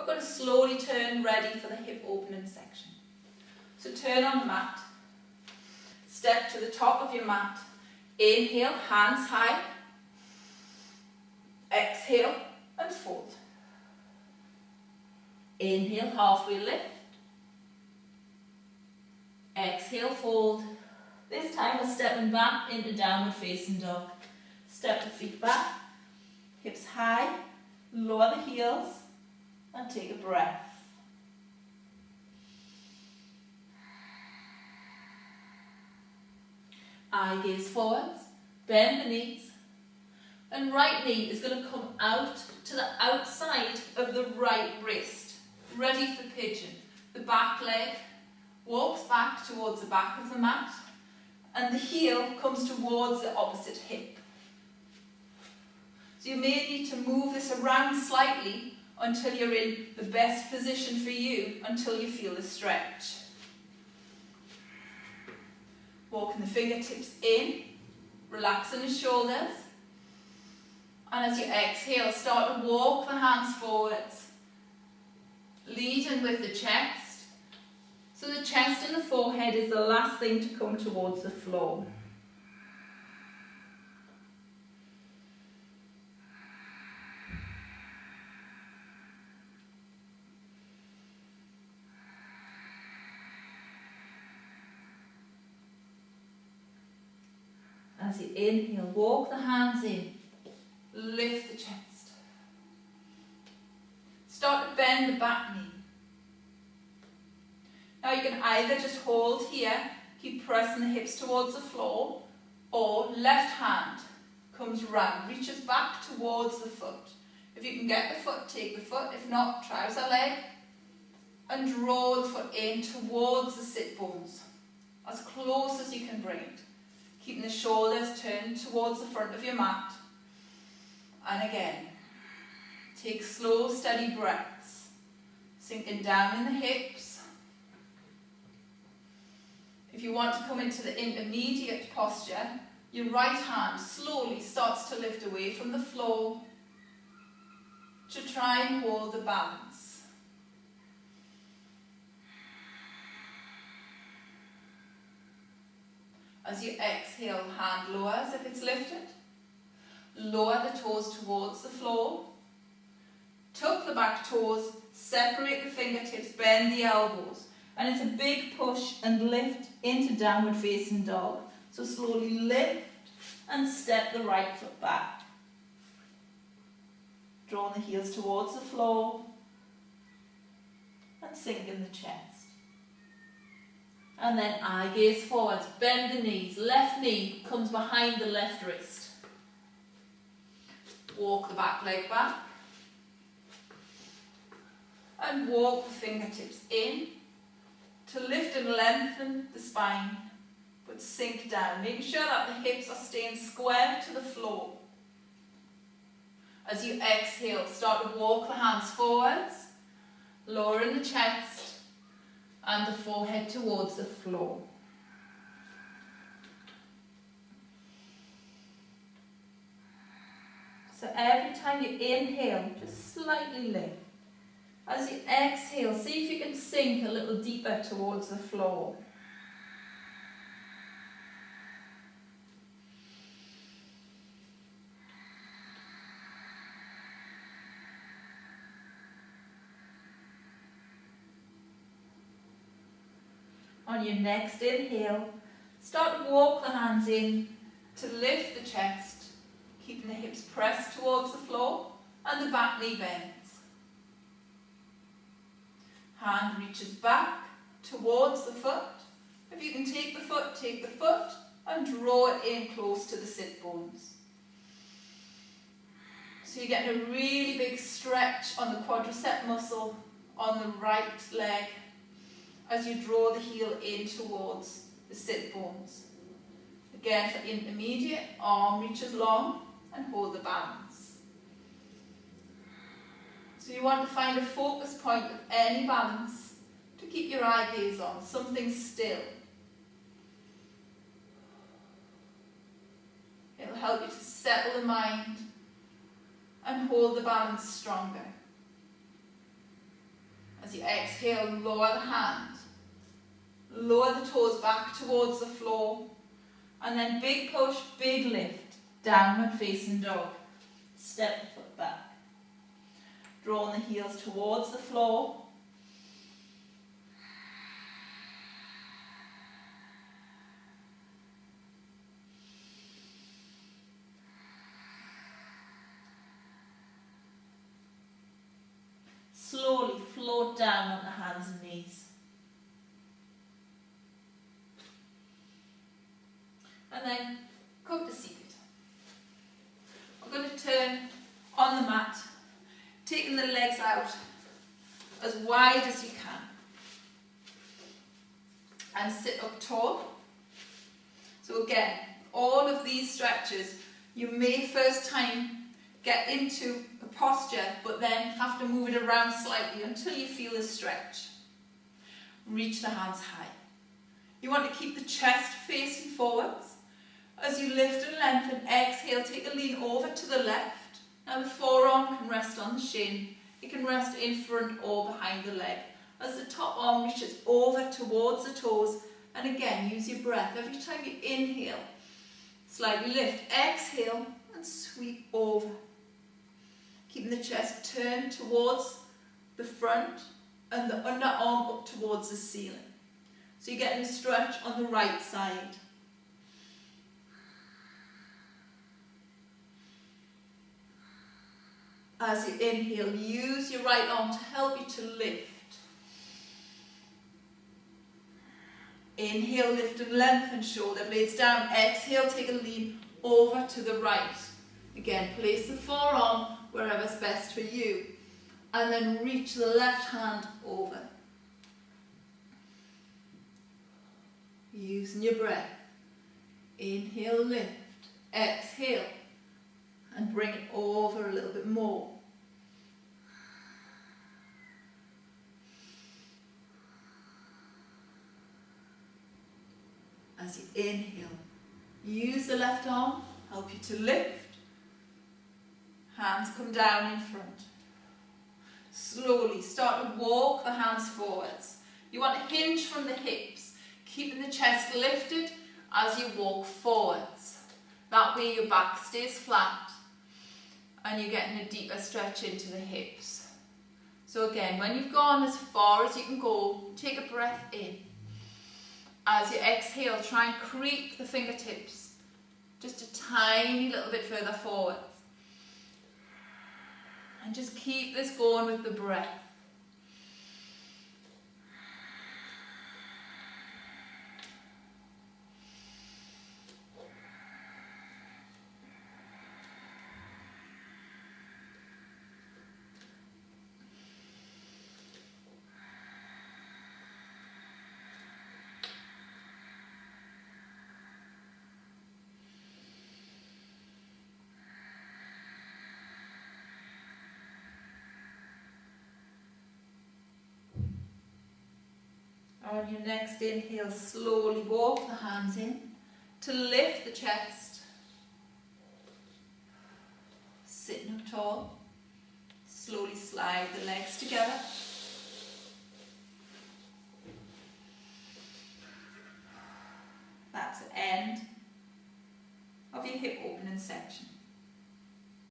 going to slowly turn, ready for the hip opening section. So turn on the mat, step to the top of your mat, inhale, hands high, exhale and fold. Inhale, halfway lift, exhale, fold. This time we're stepping back into downward facing dog. Step the feet back, hips high, lower the heels and take a breath. Eye gaze forwards, bend the knees, and right knee is going to come out to the outside of the right wrist, ready for pigeon. The back leg walks back towards the back of the mat, and the heel comes towards the opposite hip. So you may need to move this around slightly until you're in the best position for you, until you feel the stretch. Walking the fingertips in, relaxing the shoulders. And as you exhale, start to walk the hands forwards, leading with the chest. So the chest and the forehead is the last thing to come towards the floor. As you inhale, walk the hands in, lift the chest. Start to bend the back knee. Now you can either just hold here, keep pressing the hips towards the floor, or left hand comes round, reaches back towards the foot. If you can get the foot, take the foot. If not, trouser leg, and draw the foot in towards the sit bones, as close as you can bring it. Keeping the shoulders turned towards the front of your mat. And again, take slow, steady breaths, sinking down in the hips. If you want to come into the intermediate posture, your right hand slowly starts to lift away from the floor to try and hold the balance. As you exhale, hand lowers if it's lifted. Lower the toes towards the floor. Tuck the back toes, separate the fingertips, bend the elbows. And it's a big push and lift into downward facing dog. So slowly lift and step the right foot back. Draw the heels towards the floor and sink in the chest. And then eye gaze forwards, bend the knees, left knee comes behind the left wrist. Walk the back leg back. And walk the fingertips in to lift and lengthen the spine, but sink down, making sure that the hips are staying square to the floor. As you exhale, start to walk the hands forwards, lowering the chest and the forehead towards the floor. So every time you inhale, just slightly lift. As you exhale, see if you can sink a little deeper towards the floor. On your next inhale, start to walk the hands in to lift the chest, keeping the hips pressed towards the floor and the back knee bends. Hand reaches back towards the foot. If you can take the foot and draw it in close to the sit bones. So you're getting a really big stretch on the quadricep muscle on the right leg as you draw the heel in towards the sit bones. Again, for intermediate, arm reaches long and hold the balance. So you want to find a focus point with any balance to keep your eye gaze on, something still. It'll help you to settle the mind and hold the balance stronger. As you exhale, lower the hand. Lower the toes back towards the floor. And then big push, big lift. Downward facing dog. Step the foot back. Drawing the heels towards the floor. Slowly float down on the hands and knees. And then come to seated. We're going to turn on the mat, taking the legs out as wide as you can. And sit up tall. So again, all of these stretches, you may first time get into a posture, but then have to move it around slightly until you feel a stretch. Reach the hands high. You want to keep the chest facing forwards. As you lift and lengthen, exhale, take a lean over to the left. Now the forearm can rest on the shin. It can rest in front or behind the leg. As the top arm reaches over towards the toes, and again, use your breath. Every time you inhale, slightly lift, exhale, and sweep over. Keeping the chest turned towards the front and the underarm up towards the ceiling. So you're getting a stretch on the right side. As you inhale, use your right arm to help you to lift. Inhale, lift and lengthen, shoulder blades down. Exhale, take a lean over to the right. Again, place the forearm wherever's best for you. And then reach the left hand over. Using your breath. Inhale, lift. Exhale. And bring it over a little bit more. As you inhale, use the left arm, help you to lift. Hands come down in front. Slowly start to walk the hands forwards. You want to hinge from the hips, keeping the chest lifted as you walk forwards. That way your back stays flat and you're getting a deeper stretch into the hips. So again, when you've gone as far as you can go, take a breath in. As you exhale, try and creep the fingertips just a tiny little bit further forward. And just keep this going with the breath. On your next inhale, slowly walk the hands in to lift the chest. Sitting up tall. Slowly slide the legs together. That's the end of your hip opening section.